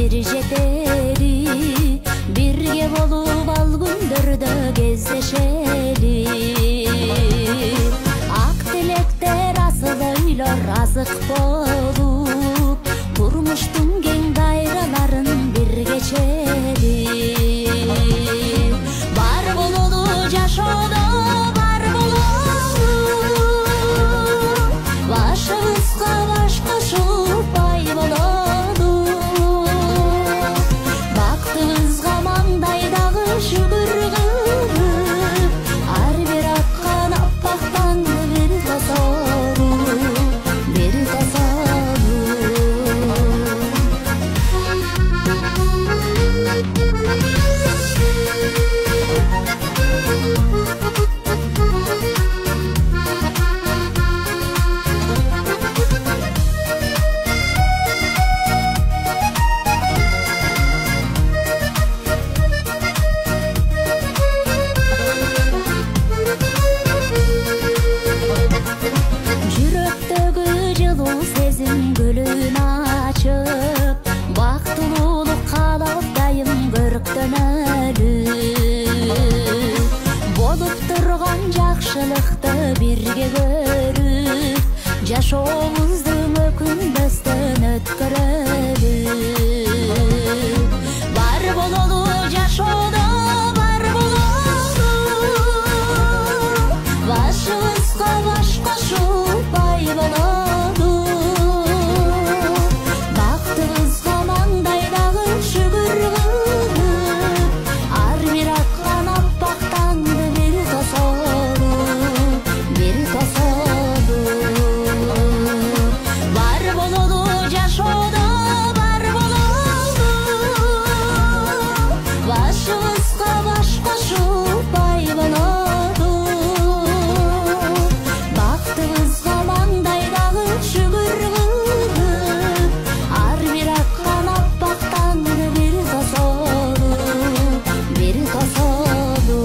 бир жетери, бирге болуп ал күндөрдө кездешели. Ак тилектер асыл ойлор азык болуп, турмуштун кең дайраларын бирге чели. Бар бололу жашоодо, бар бололу, башыбызга баш кошуп бай бололу. Бактыбызга маңдайдагы шүгүр кылып, ар бир аткан аппактан бир тосолу, бир тосолу. Жүрөктөгү жылуу сезим гүлүн ачып, бактылуулук каалап дайым көрктөнөлү. Болуп турган жакшылыкты бирге көрүп, жашообуздун өкүнбөстөн өткөрөлү. Бар бололу жашоодо, бар бололу, башыбызга баш кошуп бай бололу. Бактыбызга маңдайдагы шүгүр кылып, ар бир аткан аппактанды бир тосолу, бир тосолу. Бар бололу жашоодо, бар бололу, башыбызга баш кошуп бай бололу. Бактыбызга маңдайдагы шүгүр кылып, ар бир аткан аппактанды бир тосолу, бир тосолу.